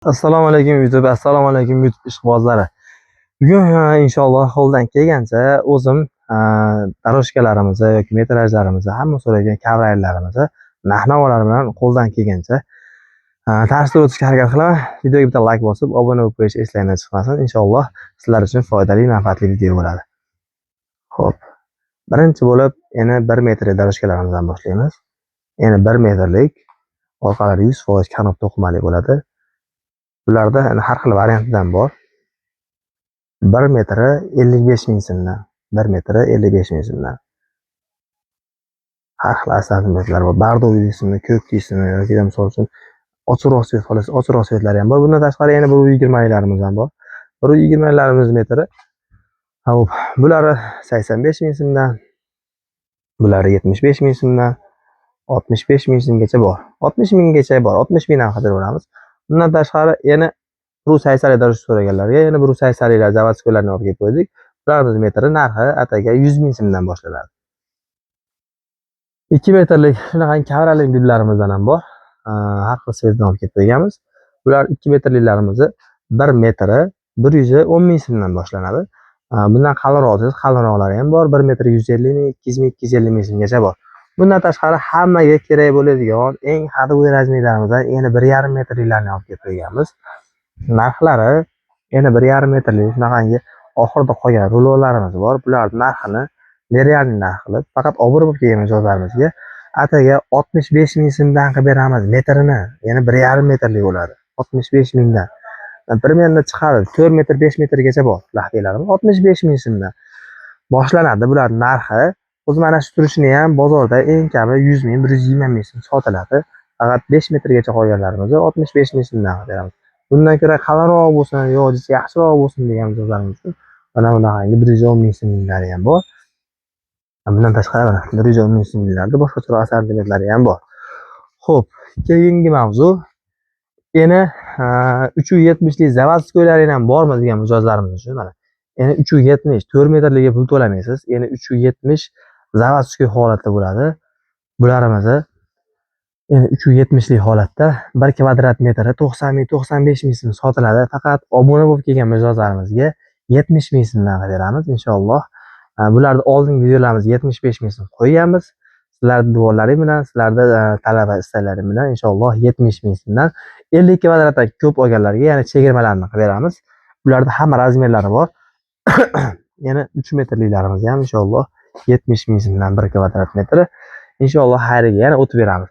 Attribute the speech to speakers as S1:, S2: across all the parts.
S1: Assalomu alaykum YouTube, assalomu alaykum YouTube ishqibozlari. Bugun inshaalloh qo'ldan kelgancha o'zim daroshkalarimizni yoki metrajlarimizni, hamma so'ragan kavraylarimizni narx-navolar bilan qo'ldan kelgancha tanishtirib o'tishga harakat qilaman. Videoga bitta like bosib, obuna bo'lib qo'yish esingizdan chiqmasin. Inshaalloh sizlar uchun foydali, manfaatli video bo'ladi. Xo'p. Birinchi bo'lib, yana 1 metrli daroshkalarimizdan boshlaymiz. Yana 1 metrlik orqalari 100% kanop to'qimali bo'ladi. Bularda har xil variantidan bor. 1 metri 55 ming so'mdan, 1 metri 55 ming so'mdan. Har xil assortimentlar bor. Bardovi deysizmi, ko'k deysizmi yoki misol uchun ochiqroq svet xolasi, ochiqroq svetlari ham bor. Bundan tashqari yana 120 larimiz ham bor. 120 larimiz metri. Hop, bulari 85 ming so'mdan, bulari 75 ming so'mdan, 65 ming so'mgacha bor. 60 minggacha bor. 60 mingdan qadar beramiz. Bundan tashqari yana Rus aysalilar so'raganlarga yana Rus aysalilar zavodskoylarni olib kelib qo'ydik. Ularimiz metri narxi ataga 100 ming so'mdan boshlanadi. 2 metrlik shunaqa kavrali gullarimizdan ham bor. Har xil svetdan olib kelib qo'yganmiz. Bular 2 metrliklarimizni 1 metri 110 ming so'mdan boshlanadi. Bundan qalinroqlari ham bor. 1 metri 150 ming, 200 ming, 250 ming so'mgacha bor. Bundan tashqari hammaga kerak bo'ladigan eng hadovый razmerlarimizdan yana 1,5 metrliklarni olib kelib qo'yganmiz. Narxlari yana 1,5 metrlik shunaqangi oxirida qolgan rulonlarimiz bor. Bularning narxini nerealniy narx qilib, faqat obuna bo'lib kelgan mijozlarimizga ataga 65 ming so'mdan qilib beramiz metrini. Yana 1,5 metrlik bo'ladi. 65 mingdan. Примерно chiqadi 4 metr, 5 metrgacha bor laxtelarimiz. 65 ming so'mdan boshlanadi bularning narxi. O'zi mana shu turishini ham bozorda eng kami 100 ming, 120 ming so'm sotiladi. Faqat 5 metrgacha qolganlarimizni 65 ming so'mdan qilib beramiz. Bundan ko'ra qalinroq bo'lsin, yoki yaxshiroq bo'lsin degan mijozlarimiz uchun mana bunaqangi 110 ming so'mlari ham bor. Bundan tashqari 110 ming so'mlarda boshqacha assortimentlari ham bor. Xo'p, keyingi mavzu yana 370 lik zavodskoylaring ham bormi degan mijozlarimiz uchun mana. Yana 370 4 metrliga pul to'lamaysiz. Yana 370 zavodskoy holatda bo'ladi. Bularimizni endi 370 lik holatda 1 kvadrat metri 90 ming, 95 ming so'm sotiladi. Faqat obuna bo'lib kelgan mijozlarimizga 70 ming so'mdan beramiz inshaalloh. Bularni oldingi videolarimizga 75 ming so'm qo'yganmiz. Sizlarning duolaring bilan, sizlarning talab va istaklaring bilan inshaalloh 70 ming so'mdan 50 kvadratdan ko'p olganlarga yana chegirmalarni qilib beramiz. Bularda hamma razmerlari bor. Yana 3 metrliklarimiz ham inshaalloh 70 ming so'mdan 1 kvadrat metri inshaalloh xayriga yana o'tib beramiz.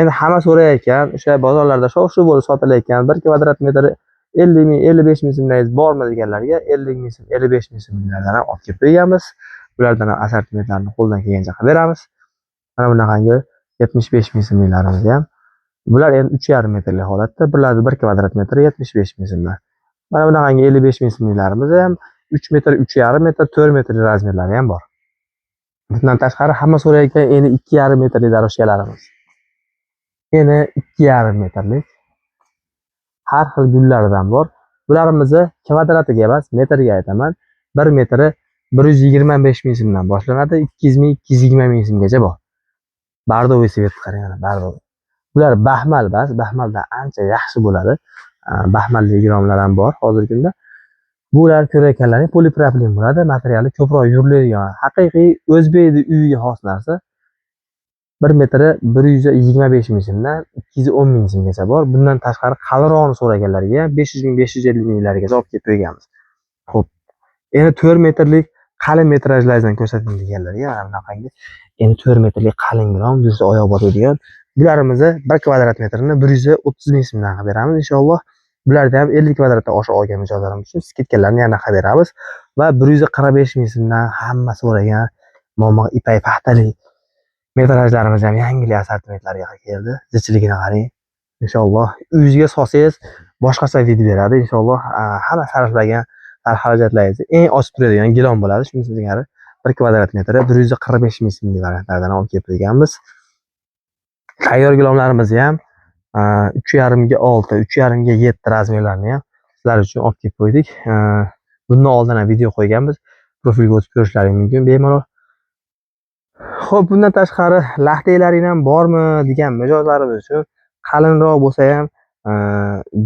S1: Endi hamma so'rayotgan, o'sha bozorlarda shov-shuv bo'lib sotilayotgan 1 kvadrat metri 50 ming, 55 ming so'mlaringiz bormi deganlarga 50 ming so'm, 55 ming so'mlardan ham olib kelib qo'yganmiz. Bulardan ham assortimentlarni qo'ldan kelgancha qilib beramiz. Mana bunaqangi 75 ming so'mlarimiz ham. Bular endi 3,5 metrli holatda, bularning 1 kvadrat metri 75 ming so'mdan. Mana bunaqangi 55 ming so'mlarimiz ham 3 metr, 3,5 metr, 4 metrli razmerlari ham bor. Bundan tashqari hamma so'rayotgan endi 2,5 metrli daroshkalarimiz. Yana 2,5 metrlik har xil gullardan bor. Bularimizni kvadratiga emas, metrga aytaman. 1 metri 125 ming so'mdan boshlanadi, 200 ming, 220 ming so'mgacha bor. Bardovi svet qarang mana, bardovi. Bular baxmal bas, baxmaldan ancha yaxshi bo'ladi. Baxmalli igромlar ham bor hozirgi kunda. Bular ko'rayotganlaring polipropilen bo'ladi, materiali ko'proq yuriladigan, haqiqiy o'zbekning uyiga xos narsa. 1 metri 125 ming so'mdan 210 ming so'mgacha bor. Bundan tashqari qalinroqni so'raganlarga 500 ming, 550 minglargacha olib kelib qo'yganmiz. Xo'p. Endi 4 metrlik qalin metrajlardan ko'rsating deganlarga mana bunaqangi endi 4 metrlik qalin grom juda oyoq bosadigan bularimizni 1 kvadrat metrini 130 ming so'mdan qilib beramiz inshaalloh. Bularda ham 50 kvadratdan oshiq olgan mijozlarimiz uchun skidkalarni yana qilib beramiz va 145 ming so'mdan hamma so'ragan momo ipay paxtali metrajlarimiz ham yangilik assortimentlarga keldi. Zichligini qarang. Inshaalloh uyingizga solsangiz boshqacha video beradi. Inshaalloh hamma sarflagan xarajatlaringizni eng oshib turadigan gilom bo'ladi. Shuni singari 1 kvadrat metri 145 ming so'mlik variantlardan olib kelib qo'yganmiz. Tayyor gilomlarimiz ham 3,5 ga 6, 3,5 ga 7 razmerlarni ham sizlar uchun olib kelib qo'ydik. Bundan oldin ham video qo'yganmiz. Profilga o'tib ko'rishlaring mumkin bemalol. Xo'p, bundan tashqari laxtelaring ham bormi degan mijozlarimiz uchun qalinroq bo'lsa ham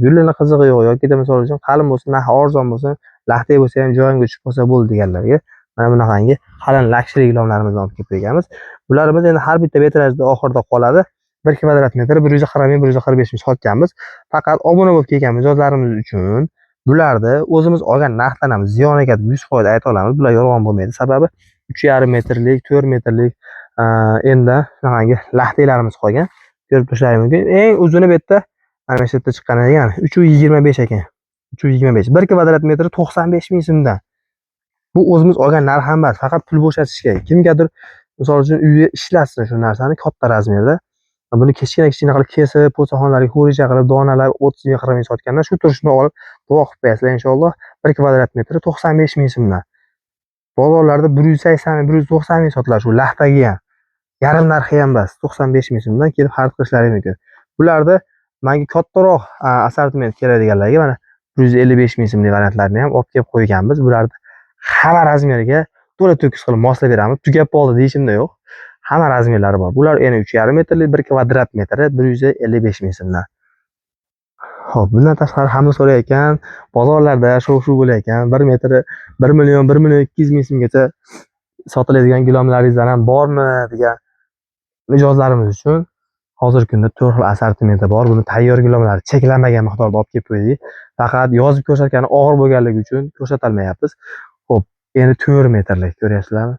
S1: gulini qizig'i yo'q yoki misol uchun qalin bo'lsin, narxi arzon bo'lsin, laxtay bo'lsa ham joyimga tushib qolsa bo'ldi deganlarga mana bunaqangi qalin lakshri gilamlarimizni olib kelib qo'yganmiz. Bularimiz endi har bitta metrajda oxirida qoladi. 1 kvadrat metr 140 ming, 145 ming sotganmiz. Faqat obuna bo'lib kelgan mijozlarimiz uchun bularni o'zimiz olgan narxdan ham ziyonaga 100% ayta olamiz. Bular yolg'on bo'lmaydi. Sababi 3,5 metrlik, 4 metrlik endi shunaqangi laxtaylarimiz qolgan. Ko'rib turishlaringiz mumkin. Eng uzuni bu yerda mana shu yerda chiqqan ekan. 325 ekan. 325. 1 kvadrat metri 95 ming so'mdan. Bu o'zimiz olgan narx ham emas, faqat pul bo'shatishga. Kimgadir misol uchun uyda ishlatsin shu narsani katta razmerda. Buni kichkina qilib kesib, po'saxonalarga xo'richa qilib, donalab 30 ming 40 ming sotganda shu turishni olib duo qilib qo'yasizlar inshaalloh. 1 kvadrat metri 95 ming so'mdan. Bozorlarda 180 ming, 190 ming sotiladi shu laxtaga ham. Yarim narxi ham emas, 95 ming so'mdan kelib xarid qilishlari mumkin. Bularda menga kattaroq assortiment keladiganlarga mana 155 ming so'mlik variantlarni ham olib kelib qo'yganmiz. Bularni hamma razmeriga to'la to'kis qilib moslab beramiz. Tugab qoldi deyishimda yo'q. Hamma razmerlari bor. Bular yana 3,5 metrlik 1 kvadrat metri 155 ming so'mdan. Xo'p, bundan tashqari hamma so'rayotgan, bozorlarda shov-shuv bo'layotgan 1 metri 1 million 200 ming so'mgacha sotiladigan gilamlaringizdan ham bormi degan mijozlarimiz uchun hozirgi kunda 4 xil assortimenti bor. Buni tayyor gilamlar cheklanmagan miqdorda olib kelib qo'ydik. Faqat yozib ko'rsatgani og'ir bo'lganligi uchun ko'rsata olmayapmiz. Xo'p, endi 4 metrlik ko'ryapsizlarmi?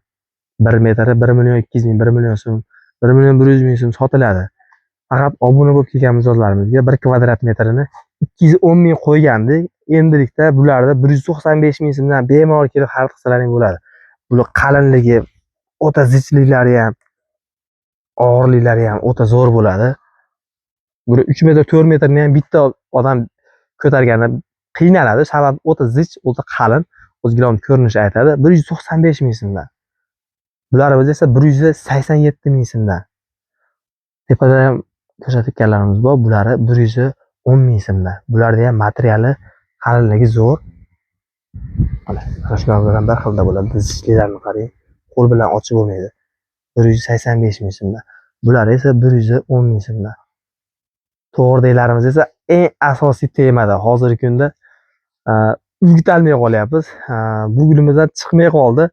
S1: 1 metri 1 million 200 ming, 1 million so'm, 1 million 100 ming so'm sotiladi. Faqat obuna bo'lib kelgan mijozlarimizga 1 kvadrat metrini 210 ming qo'ygandik. Endilikda bularda 195 ming so'mdan bemalol kelib xarid qilsalaring bo'ladi. Bular qalinligi, o'ta zichliklari ham, og'irliklari ham o'ta zo'r bo'ladi. Buni 3 metr 4 metrni ham bitta odam ko'targanda qiynaladi. Sababi o'ta zich, o'ta qalin. O'zgilarning ko'rinishi aytadi. 195 ming so'mdan. Bularimiz esa 187 ming so'mdan. Tepada ham ko'rsatganlarimiz bor. Bulari 110 ming so'mdan. Bularda ham materiali qalinligi zo'r. Mana shular bilan bir xilda bo'ladi. Zichliklarini qarang. Qo'l bilan ochib bo'lmaydi. 185 ming so'mdan. Bular esa 110 ming so'mdan. To'g'ridagilarimiz esa eng asosiy temada hozirgi kunda o'rgitalmay qolyapmiz. Bu gulimizdan chiqmay qoldi.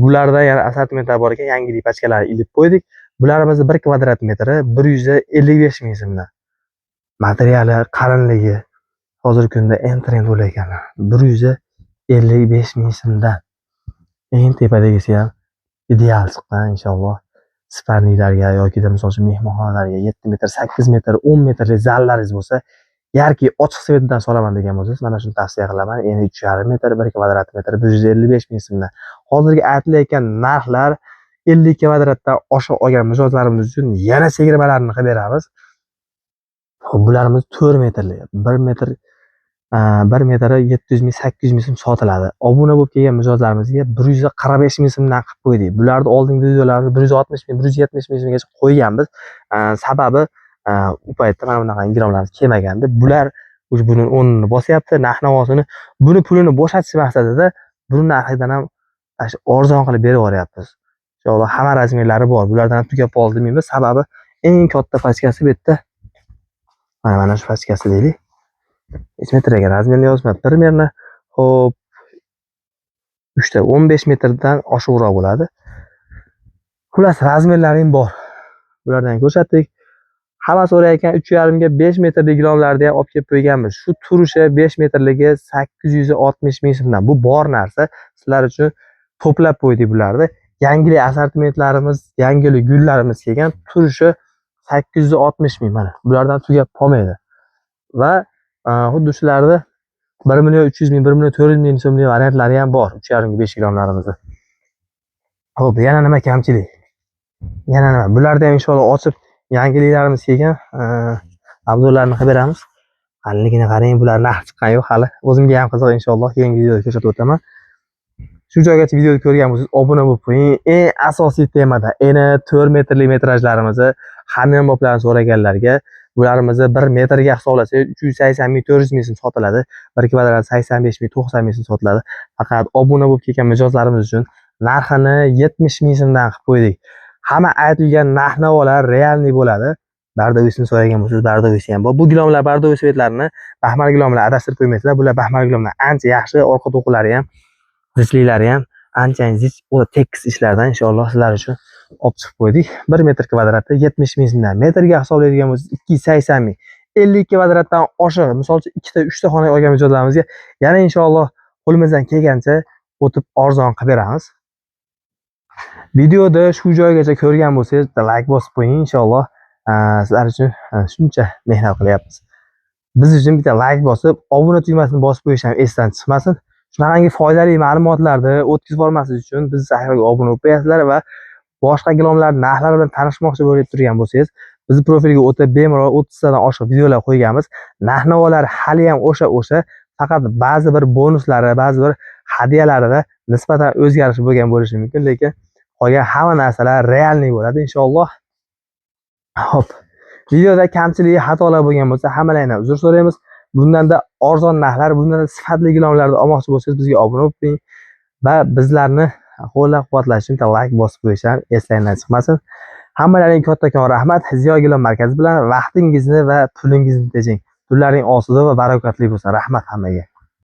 S1: Bularda yana assortimentlar bor ekan, yangilik pachkalarni ilib qo'ydik. Bularimiz 1 kvadrat metri 155 ming so'mdan. Materiali, qalinligi hozirgi kunda eng trend bo'layotgan 155 ming so'mdan. Eng tepadagisi ham ideal chiqqan inshaalloh. Sparnilarga yoki misol uchun mehmonxonalarga 7 metr, 8 metr, 10 metrlik zallaringiz bo'lsa, yarki ochiq svetdan solaman degan bo'lsangiz, mana shuni tavsiya qilaman. Endi 3,5 metr, 1 kvadrat metr 155 ming so'mdan. Hozirgi aytilayotgan narxlar 50 kvadratdan oshiq olgan mijozlarimiz uchun yana chegirmalarni qilib beramiz. Xo'p, bularimiz 4 metrli, 1 metr 700 ming, 800 ming so'm sotiladi. Obuna bo'lib kelgan mijozlarimizga 145 ming so'mdan qilib qo'ydik. Bularni oldingi videolarimizda 160 ming, 170 ming so'mgacha qo'yganmiz. Sababi u paytda mana bunaqa gilamlarimiz kelmagandi. Bular buni o'rnini bosyapti, narx-navosini, buni pulini bo'shatish maqsadida buni narxidan ham arzon qilib berib yuboryapmiz. Inshaalloh hamma razmerlari bor. Bulardan ham tugab qoldi demaymiz. Sababi eng katta pachkasi bu yerda. Mana shu pachkasi deylik. Necha metrga razmerni yozmayapti. Примерно xo'p 3 ta 15 metrdan oshiqroq bo'ladi. Xullas razmerlaring bor. Bulardan ko'rsatdik. Hamma so'rayotgan 3,5 ga 5 metrlik gilamlarni ham olib kelib qo'yganmiz. Shu turishi 5 metrligi 860 ming so'mdan. Bu bor narsa. Sizlar uchun to'plab qo'ydik bularni. Yangilik assortimentlarimiz, yangilik gullarimiz kelgan. Turishi 860 ming mana. Bulardan tugab qolmaydi. Va xuddi shularda 1 million 300 ming, 1 million 400 ming so'mlik variantlari ham bor 3,5 ga 5 gramlarimizni. Xo'p, yana nima kamchilik? Yana nima? Bularni ham inshaalloh ochib yangiliklarimiz kelgan obzorlarni qilib beramiz. Qalinligini qarang, bular narx chiqqan yo'q hali. O'zimga ham qiziq, inshaalloh keyingi videoda ko'rsatib o'taman. Shu joygacha videoni ko'rgan bo'lsangiz, obuna bo'lib qo'ying. Eng asosiy temada, eni 4 metrlik metrajlarimizni hammomoblarni so'raganlarga bularimizni 1 metrga hisoblasak 380 ming, 400 ming so'm sotiladi. 1 kvadrat 85 ming, 90 ming so'm sotiladi. Faqat obuna bo'lib kelgan mijozlarimiz uchun narxini 70 ming so'mdan qilib qo'ydik. Hamma aytilgan narx-navolar realniy bo'ladi. bardovisini so'ragan bo'lsangiz, bardovisi ham bor. Bu gilomlar bardovi svetlarini baxmal gilomlar adashtirib qo'ymaysizlar. Bular baxmal gilomlar ancha yaxshi, orqa to'qilari ham, zichliklari ham ancha zich, tekis ishlardan inshaalloh sizlar uchun olib chiqib qo'ydik. 1 metr kvadratda 70 ming so'mdan metrga hisoblaydigan bo'lsangiz 280 ming. 52 kvadratdan oshiq, misol uchun 2 ta 3 ta xona olgan mijozlarimizga yana inshaalloh qo'limizdan kelgancha o'tib arzon qilib beramiz. Videoda shu joygacha ko'rgan bo'lsangiz, like bosib qo'ying inshaalloh. Sizlar uchun shuncha mehnat qilyapmiz. Biz uchun bitta like bosib, obuna tugmasini bosib qo'yish ham esdan chiqmasin. Shunaqangi foydali ma'lumotlarni o'tkazib olmaslik uchun biz sahifaga obuna bo'lib qo'yasizlar va boshqa gilomlar narxlari bilan tanishmoqchi bo'lib turgan bo'lsangiz, bizni profilga o'tib bemalol 30 tadan oshiq videolar qo'yganmiz. Narx-navolar hali ham o'sha, faqat ba'zi bir bonuslari, ba'zi bir hadyalarida nisbatan o'zgarish bo'lgan bo'lishi mumkin, lekin qolgan hamma narsalar realniy bo'ladi inshaalloh. Hop. Videoda kamchiligi, xatolar bo'lgan bo'lsa, hammalardan uzr so'raymiz. Bundanda arzon narxlar, bundanda sifatli gilomlarni olmoqchi bo'lsangiz, bizga obuna bo'ling va bizlarni qo'llab-quvvatlash uchun like bosib qo'yish ham eslangizdan chiqmasin. Hammalaringga kattakon rahmat. Ziyo Gilom markazi bilan vaqtingizni va pulingizni tejang. Pullaring osuda va barakatli bo'lsin. Rahmat hammaga.